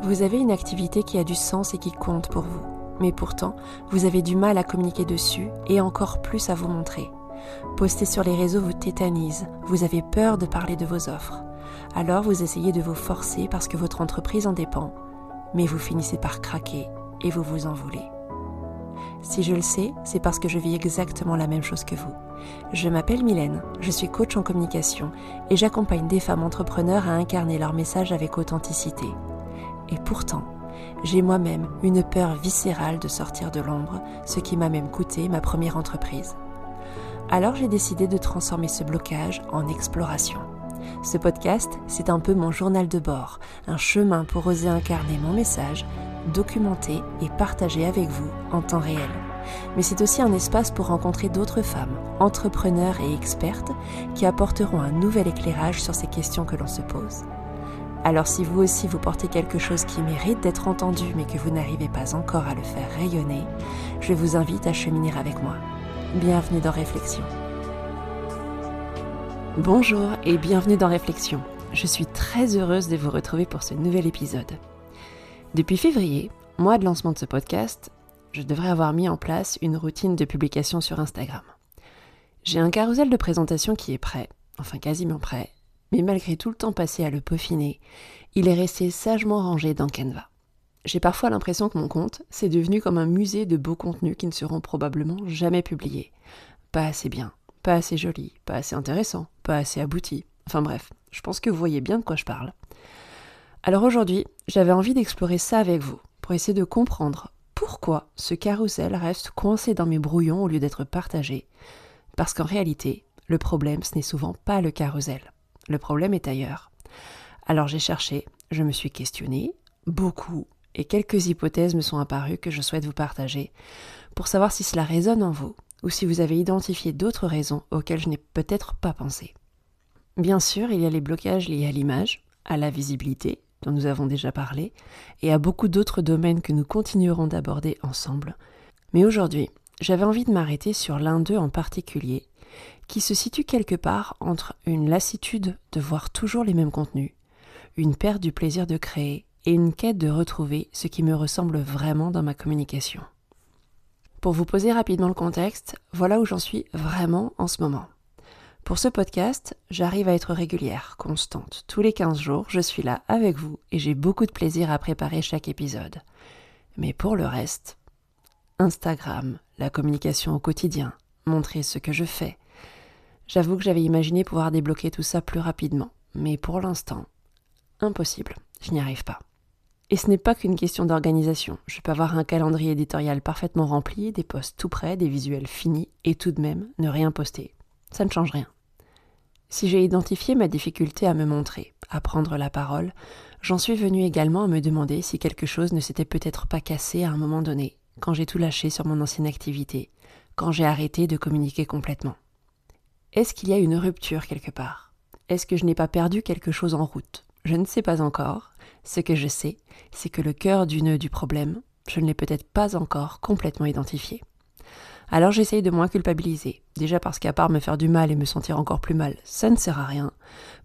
Vous avez une activité qui a du sens et qui compte pour vous, mais pourtant, vous avez du mal à communiquer dessus et encore plus à vous montrer. Poster sur les réseaux vous tétanise, vous avez peur de parler de vos offres. Alors vous essayez de vous forcer parce que votre entreprise en dépend, mais vous finissez par craquer et vous vous en voulez. Si je le sais, c'est parce que je vis exactement la même chose que vous. Je m'appelle Mylène, je suis coach en communication et j'accompagne des femmes entrepreneurs à incarner leur message avec authenticité. Et pourtant, j'ai moi-même une peur viscérale de sortir de l'ombre, ce qui m'a même coûté ma première entreprise. Alors j'ai décidé de transformer ce blocage en exploration. Ce podcast, c'est un peu mon journal de bord, un chemin pour oser incarner mon message, documenter et partager avec vous en temps réel. Mais c'est aussi un espace pour rencontrer d'autres femmes, entrepreneurs et expertes qui apporteront un nouvel éclairage sur ces questions que l'on se pose. Alors si vous aussi vous portez quelque chose qui mérite d'être entendu mais que vous n'arrivez pas encore à le faire rayonner, je vous invite à cheminer avec moi. Bienvenue dans Réflexion. Bonjour et bienvenue dans Réflexion. Je suis très heureuse de vous retrouver pour ce nouvel épisode. Depuis février, mois de lancement de ce podcast, je devrais avoir mis en place une routine de publication sur Instagram. J'ai un carrousel de présentation qui est prêt, enfin quasiment prêt, mais malgré tout le temps passé à le peaufiner, il est resté sagement rangé dans Canva. J'ai parfois l'impression que mon compte, c'est devenu comme un musée de beaux contenus qui ne seront probablement jamais publiés. Pas assez bien, pas assez joli, pas assez intéressant, pas assez abouti. Enfin bref, je pense que vous voyez bien de quoi je parle. Alors aujourd'hui, j'avais envie d'explorer ça avec vous, pour essayer de comprendre pourquoi ce carrousel reste coincé dans mes brouillons au lieu d'être partagé. Parce qu'en réalité, le problème, ce n'est souvent pas le carrousel. Le problème est ailleurs. Alors j'ai cherché, je me suis questionnée, beaucoup, et quelques hypothèses me sont apparues que je souhaite vous partager, pour savoir si cela résonne en vous, ou si vous avez identifié d'autres raisons auxquelles je n'ai peut-être pas pensé. Bien sûr, il y a les blocages liés à l'image, à la visibilité, dont nous avons déjà parlé, et à beaucoup d'autres domaines que nous continuerons d'aborder ensemble. Mais aujourd'hui, j'avais envie de m'arrêter sur l'un d'eux en particulier, qui se situe quelque part entre une lassitude de voir toujours les mêmes contenus, une perte du plaisir de créer et une quête de retrouver ce qui me ressemble vraiment dans ma communication. Pour vous poser rapidement le contexte, voilà où j'en suis vraiment en ce moment. Pour ce podcast, j'arrive à être régulière, constante. Tous les 15 jours, je suis là avec vous et j'ai beaucoup de plaisir à préparer chaque épisode. Mais pour le reste, Instagram, la communication au quotidien, montrer ce que je fais. J'avoue que j'avais imaginé pouvoir débloquer tout ça plus rapidement, mais pour l'instant, impossible, je n'y arrive pas. Et ce n'est pas qu'une question d'organisation. Je peux avoir un calendrier éditorial parfaitement rempli, des posts tout prêts, des visuels finis, et tout de même ne rien poster. Ça ne change rien. Si j'ai identifié ma difficulté à me montrer, à prendre la parole, j'en suis venue également à me demander si quelque chose ne s'était peut-être pas cassé à un moment donné, quand j'ai tout lâché sur mon ancienne activité, quand j'ai arrêté de communiquer complètement. Est-ce qu'il y a une rupture quelque part ? Est-ce que je n'ai pas perdu quelque chose en route ? Je ne sais pas encore. Ce que je sais, c'est que le cœur du nœud du problème, je ne l'ai peut-être pas encore complètement identifié. Alors j'essaye de moins culpabiliser, déjà parce qu'à part me faire du mal et me sentir encore plus mal, ça ne sert à rien,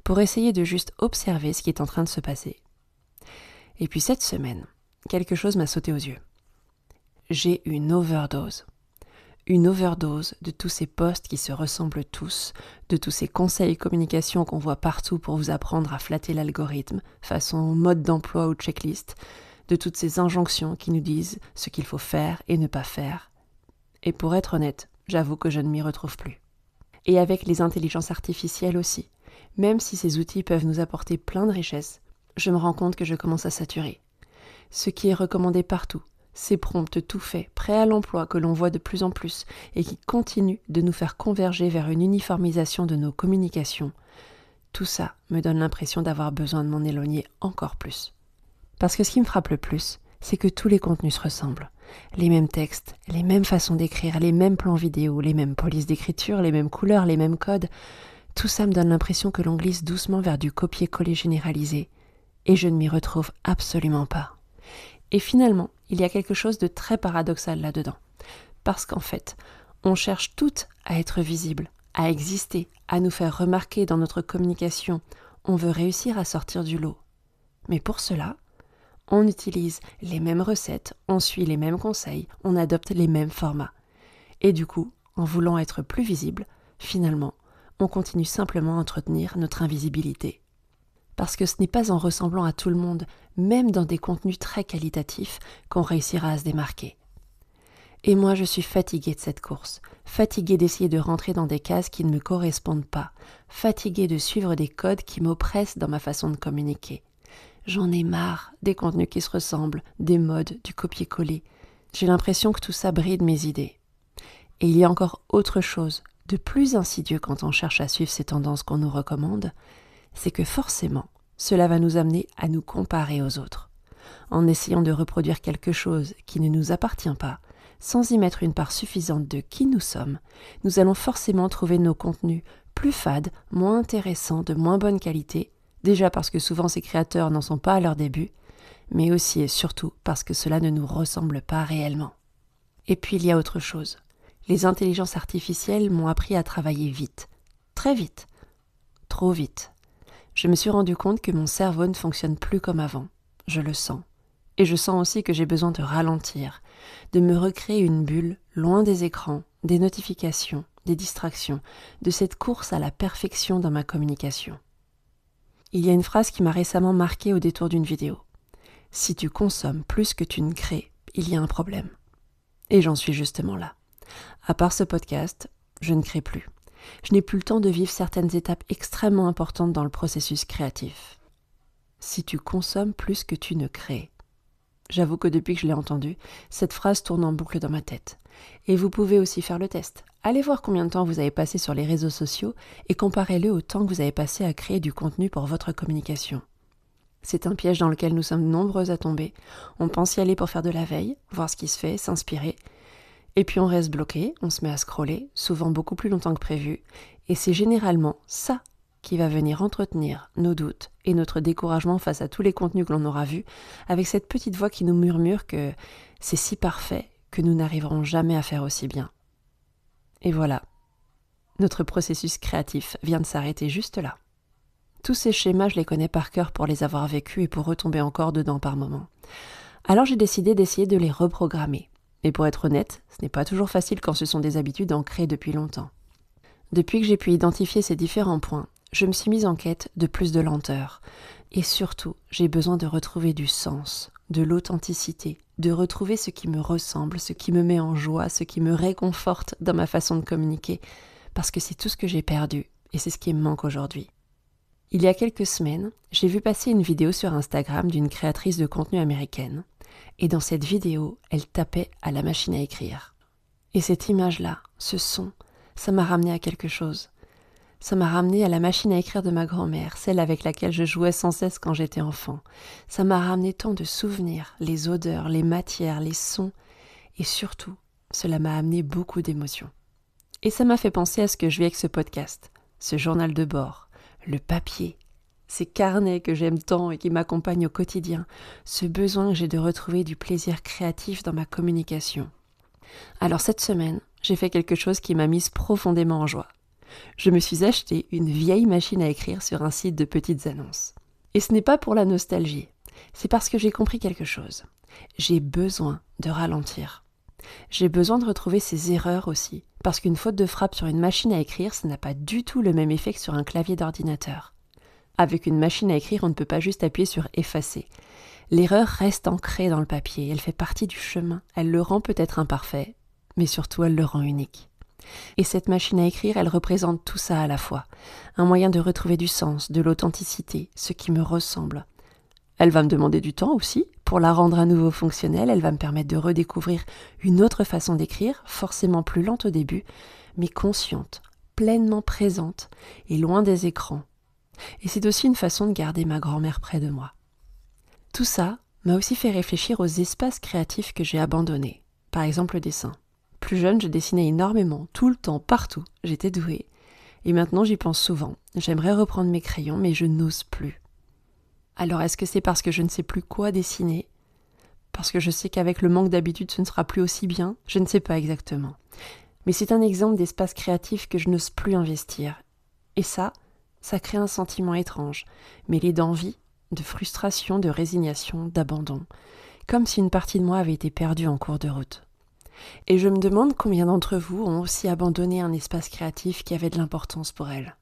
pour essayer de juste observer ce qui est en train de se passer. Et puis cette semaine, quelque chose m'a sauté aux yeux. J'ai une overdose. Une overdose de tous ces posts qui se ressemblent tous, de tous ces conseils communication qu'on voit partout pour vous apprendre à flatter l'algorithme, façon mode d'emploi ou checklist, de toutes ces injonctions qui nous disent ce qu'il faut faire et ne pas faire. Et pour être honnête, j'avoue que je ne m'y retrouve plus. Et avec les intelligences artificielles aussi, même si ces outils peuvent nous apporter plein de richesses, je me rends compte que je commence à saturer. Ce qui est recommandé partout, ces prompts tout faits, prêts à l'emploi que l'on voit de plus en plus et qui continuent de nous faire converger vers une uniformisation de nos communications, tout ça me donne l'impression d'avoir besoin de m'en éloigner encore plus. Parce que ce qui me frappe le plus, c'est que tous les contenus se ressemblent. Les mêmes textes, les mêmes façons d'écrire, les mêmes plans vidéo, les mêmes polices d'écriture, les mêmes couleurs, les mêmes codes. Tout ça me donne l'impression que l'on glisse doucement vers du copier-coller généralisé. Et je ne m'y retrouve absolument pas. Et finalement, il y a quelque chose de très paradoxal là-dedans. Parce qu'en fait, on cherche toutes à être visibles, à exister, à nous faire remarquer dans notre communication. On veut réussir à sortir du lot. Mais pour cela, On utilise les mêmes recettes, on suit les mêmes conseils, on adopte les mêmes formats. Et du coup, en voulant être plus visible, finalement, on continue simplement à entretenir notre invisibilité. Parce que ce n'est pas en ressemblant à tout le monde, même dans des contenus très qualitatifs, qu'on réussira à se démarquer. Et moi, je suis fatiguée de cette course, fatiguée d'essayer de rentrer dans des cases qui ne me correspondent pas, fatiguée de suivre des codes qui m'oppressent dans ma façon de communiquer. J'en ai marre des contenus qui se ressemblent, des modes, du copier-coller. J'ai l'impression que tout ça bride mes idées. Et il y a encore autre chose, de plus insidieux quand on cherche à suivre ces tendances qu'on nous recommande, c'est que forcément, cela va nous amener à nous comparer aux autres. En essayant de reproduire quelque chose qui ne nous appartient pas, sans y mettre une part suffisante de qui nous sommes, nous allons forcément trouver nos contenus plus fades, moins intéressants, de moins bonne qualité, déjà parce que souvent ces créateurs n'en sont pas à leur début, mais aussi et surtout parce que cela ne nous ressemble pas réellement. Et puis il y a autre chose. Les intelligences artificielles m'ont appris à travailler vite, très vite, trop vite. Je me suis rendu compte que mon cerveau ne fonctionne plus comme avant, je le sens. Et je sens aussi que j'ai besoin de ralentir, de me recréer une bulle loin des écrans, des notifications, des distractions, de cette course à la perfection dans ma communication. Il y a une phrase qui m'a récemment marquée au détour d'une vidéo. Si tu consommes plus que tu ne crées, il y a un problème. Et j'en suis justement là. À part ce podcast, je ne crée plus. Je n'ai plus le temps de vivre certaines étapes extrêmement importantes dans le processus créatif. Si tu consommes plus que tu ne crées. J'avoue que depuis que je l'ai entendue, cette phrase tourne en boucle dans ma tête. Et vous pouvez aussi faire le test. Allez voir combien de temps vous avez passé sur les réseaux sociaux et comparez-le au temps que vous avez passé à créer du contenu pour votre communication. C'est un piège dans lequel nous sommes nombreux à tomber. On pense y aller pour faire de la veille, voir ce qui se fait, s'inspirer. Et puis on reste bloqué, on se met à scroller, souvent beaucoup plus longtemps que prévu. Et c'est généralement ça qui va venir entretenir nos doutes et notre découragement face à tous les contenus que l'on aura vus, avec cette petite voix qui nous murmure que c'est si parfait que nous n'arriverons jamais à faire aussi bien. Et voilà, notre processus créatif vient de s'arrêter juste là. Tous ces schémas, je les connais par cœur pour les avoir vécus et pour retomber encore dedans par moments. Alors j'ai décidé d'essayer de les reprogrammer. Et pour être honnête, ce n'est pas toujours facile quand ce sont des habitudes ancrées depuis longtemps. Depuis que j'ai pu identifier ces différents points, je me suis mise en quête de plus de lenteur. Et surtout, j'ai besoin de retrouver du sens, de l'authenticité, de retrouver ce qui me ressemble, ce qui me met en joie, ce qui me réconforte dans ma façon de communiquer, parce que c'est tout ce que j'ai perdu, et c'est ce qui me manque aujourd'hui. Il y a quelques semaines, j'ai vu passer une vidéo sur Instagram d'une créatrice de contenu américaine, et dans cette vidéo, elle tapait à la machine à écrire. Et cette image-là, ce son, ça m'a ramené à quelque chose. Ça m'a ramené à la machine à écrire de ma grand-mère, celle avec laquelle je jouais sans cesse quand j'étais enfant. Ça m'a ramené tant de souvenirs, les odeurs, les matières, les sons, et surtout, cela m'a amené beaucoup d'émotions. Et ça m'a fait penser à ce que je vis avec ce podcast, ce journal de bord, le papier, ces carnets que j'aime tant et qui m'accompagnent au quotidien, ce besoin que j'ai de retrouver du plaisir créatif dans ma communication. Alors cette semaine, j'ai fait quelque chose qui m'a mise profondément en joie. Je me suis acheté une vieille machine à écrire sur un site de petites annonces. Et ce n'est pas pour la nostalgie, c'est parce que j'ai compris quelque chose. J'ai besoin de ralentir. J'ai besoin de retrouver ces erreurs aussi, parce qu'une faute de frappe sur une machine à écrire, ça n'a pas du tout le même effet que sur un clavier d'ordinateur. Avec une machine à écrire, on ne peut pas juste appuyer sur « effacer ». L'erreur reste ancrée dans le papier, elle fait partie du chemin, elle le rend peut-être imparfait, mais surtout elle le rend unique. Et cette machine à écrire, elle représente tout ça à la fois. Un moyen de retrouver du sens, de l'authenticité, ce qui me ressemble. Elle va me demander du temps aussi. Pour la rendre à nouveau fonctionnelle, elle va me permettre de redécouvrir une autre façon d'écrire, forcément plus lente au début, mais consciente, pleinement présente et loin des écrans. Et c'est aussi une façon de garder ma grand-mère près de moi. Tout ça m'a aussi fait réfléchir aux espaces créatifs que j'ai abandonnés. Par exemple le dessin. Plus jeune, je dessinais énormément, tout le temps, partout. J'étais douée. Et maintenant, j'y pense souvent. J'aimerais reprendre mes crayons, mais je n'ose plus. Alors, est-ce que c'est parce que je ne sais plus quoi dessiner ? Parce que je sais qu'avec le manque d'habitude, ce ne sera plus aussi bien ? Je ne sais pas exactement. Mais c'est un exemple d'espace créatif que je n'ose plus investir. Et ça crée un sentiment étrange, mêlé d'envie, de frustration, de résignation, d'abandon, comme si une partie de moi avait été perdue en cours de route. Et je me demande combien d'entre vous ont aussi abandonné un espace créatif qui avait de l'importance pour elles.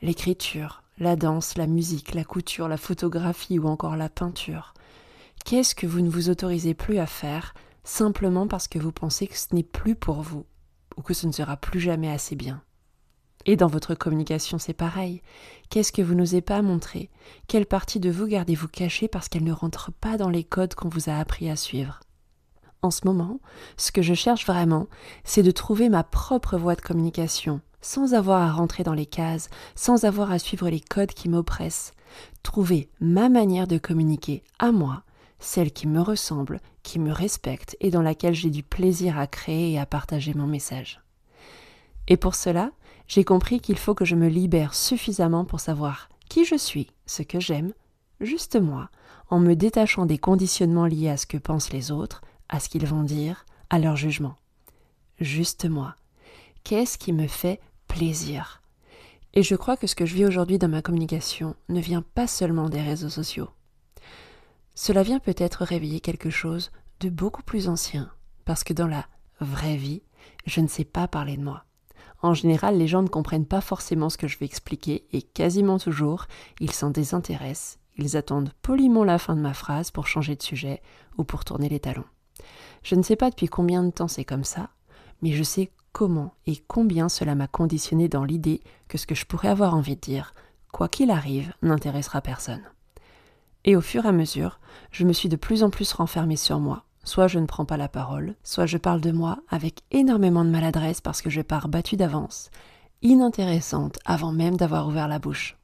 L'écriture, la danse, la musique, la couture, la photographie ou encore la peinture. Qu'est-ce que vous ne vous autorisez plus à faire simplement parce que vous pensez que ce n'est plus pour vous ou que ce ne sera plus jamais assez bien? Et dans votre communication, c'est pareil. Qu'est-ce que vous n'osez pas montrer? Quelle partie de vous gardez-vous cachée parce qu'elle ne rentre pas dans les codes qu'on vous a appris à suivre? En ce moment, ce que je cherche vraiment, c'est de trouver ma propre voie de communication, sans avoir à rentrer dans les cases, sans avoir à suivre les codes qui m'oppressent. Trouver ma manière de communiquer à moi, celle qui me ressemble, qui me respecte et dans laquelle j'ai du plaisir à créer et à partager mon message. Et pour cela, j'ai compris qu'il faut que je me libère suffisamment pour savoir qui je suis, ce que j'aime, juste moi, en me détachant des conditionnements liés à ce que pensent les autres, à ce qu'ils vont dire, à leur jugement. Juste moi. Qu'est-ce qui me fait plaisir? Et je crois que ce que je vis aujourd'hui dans ma communication ne vient pas seulement des réseaux sociaux. Cela vient peut-être réveiller quelque chose de beaucoup plus ancien, parce que dans la vraie vie, je ne sais pas parler de moi. En général, les gens ne comprennent pas forcément ce que je vais expliquer et quasiment toujours, ils s'en désintéressent. Ils attendent poliment la fin de ma phrase pour changer de sujet ou pour tourner les talons. Je ne sais pas depuis combien de temps c'est comme ça, mais je sais comment et combien cela m'a conditionné dans l'idée que ce que je pourrais avoir envie de dire, quoi qu'il arrive, n'intéressera personne. Et au fur et à mesure, je me suis de plus en plus renfermée sur moi. Soit je ne prends pas la parole, soit je parle de moi avec énormément de maladresse parce que je pars battue d'avance, inintéressante avant même d'avoir ouvert la bouche.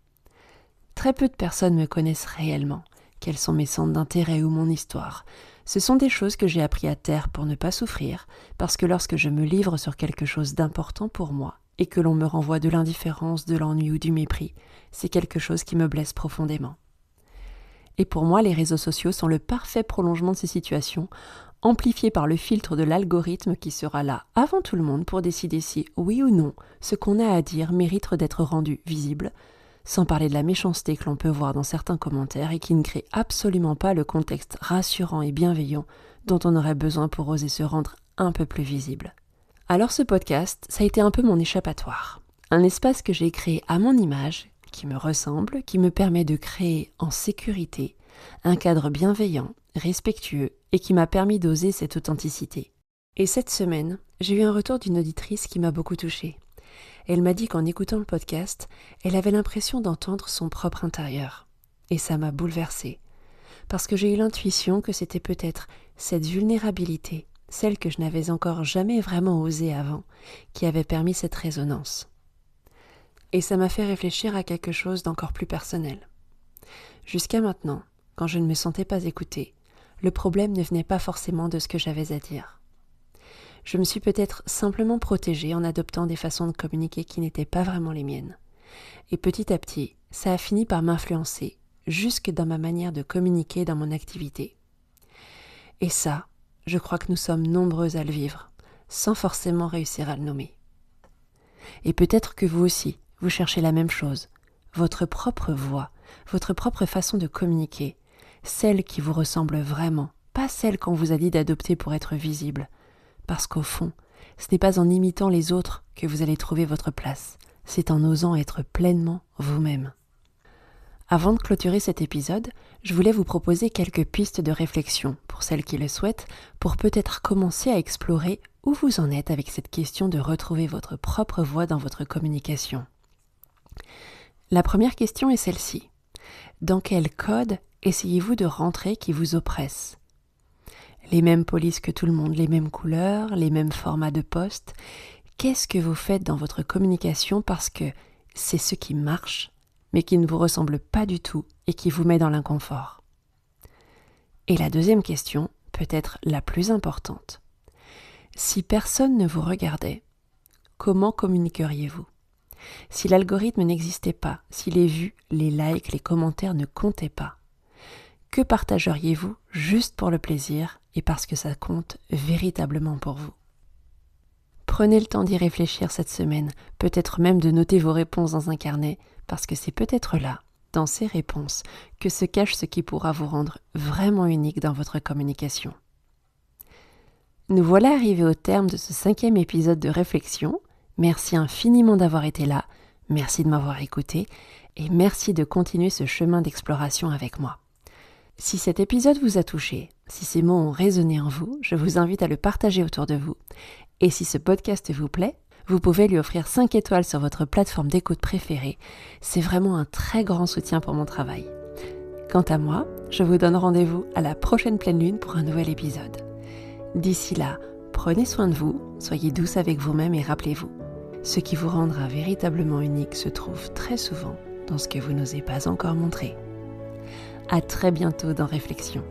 Très peu de personnes me connaissent réellement. Quels sont mes centres d'intérêt ou mon histoire? Ce sont des choses que j'ai appris à taire pour ne pas souffrir, parce que lorsque je me livre sur quelque chose d'important pour moi, et que l'on me renvoie de l'indifférence, de l'ennui ou du mépris, c'est quelque chose qui me blesse profondément. Et pour moi, les réseaux sociaux sont le parfait prolongement de ces situations, amplifié par le filtre de l'algorithme qui sera là avant tout le monde pour décider si, oui ou non, ce qu'on a à dire mérite d'être rendu visible, sans parler de la méchanceté que l'on peut voir dans certains commentaires et qui ne crée absolument pas le contexte rassurant et bienveillant dont on aurait besoin pour oser se rendre un peu plus visible. Alors ce podcast, ça a été un peu mon échappatoire. Un espace que j'ai créé à mon image, qui me ressemble, qui me permet de créer en sécurité un cadre bienveillant, respectueux et qui m'a permis d'oser cette authenticité. Et cette semaine, j'ai eu un retour d'une auditrice qui m'a beaucoup touchée. Elle m'a dit qu'en écoutant le podcast, elle avait l'impression d'entendre son propre intérieur. Et ça m'a bouleversée. Parce que j'ai eu l'intuition que c'était peut-être cette vulnérabilité, celle que je n'avais encore jamais vraiment osée avant, qui avait permis cette résonance. Et ça m'a fait réfléchir à quelque chose d'encore plus personnel. Jusqu'à maintenant, quand je ne me sentais pas écoutée, le problème ne venait pas forcément de ce que j'avais à dire. Je me suis peut-être simplement protégée en adoptant des façons de communiquer qui n'étaient pas vraiment les miennes. Et petit à petit, ça a fini par m'influencer, jusque dans ma manière de communiquer dans mon activité. Et ça, je crois que nous sommes nombreuses à le vivre, sans forcément réussir à le nommer. Et peut-être que vous aussi, vous cherchez la même chose, votre propre voix, votre propre façon de communiquer, celle qui vous ressemble vraiment, pas celle qu'on vous a dit d'adopter pour être visible. Parce qu'au fond, ce n'est pas en imitant les autres que vous allez trouver votre place, c'est en osant être pleinement vous-même. Avant de clôturer cet épisode, je voulais vous proposer quelques pistes de réflexion, pour celles qui le souhaitent, pour peut-être commencer à explorer où vous en êtes avec cette question de retrouver votre propre voix dans votre communication. La première question est celle-ci. Dans quel code essayez-vous de rentrer qui vous oppresse ? Les mêmes polices que tout le monde, les mêmes couleurs, les mêmes formats de posts. Qu'est-ce que vous faites dans votre communication parce que c'est ce qui marche, mais qui ne vous ressemble pas du tout et qui vous met dans l'inconfort? Et la deuxième question, peut-être la plus importante. Si personne ne vous regardait, comment communiqueriez-vous ? Si l'algorithme n'existait pas, si les vues, les likes, les commentaires ne comptaient pas, que partageriez-vous juste pour le plaisir et parce que ça compte véritablement pour vous? Prenez le temps d'y réfléchir cette semaine, peut-être même de noter vos réponses dans un carnet, parce que c'est peut-être là dans ces réponses que se cache ce qui pourra vous rendre vraiment unique dans votre communication. Nous voilà arrivés au terme de ce 5e épisode de réflexion. Merci infiniment d'avoir été là, merci de m'avoir écouté et merci de continuer ce chemin d'exploration avec moi. Si cet épisode vous a touché, si ces mots ont résonné en vous, je vous invite à le partager autour de vous. Et si ce podcast vous plaît, vous pouvez lui offrir 5 étoiles sur votre plateforme d'écoute préférée. C'est vraiment un très grand soutien pour mon travail. Quant à moi, je vous donne rendez-vous à la prochaine pleine lune pour un nouvel épisode. D'ici là, prenez soin de vous, soyez douce avec vous-même et rappelez-vous, ce qui vous rendra véritablement unique se trouve très souvent dans ce que vous n'osez pas encore montrer. À très bientôt dans Réflexion.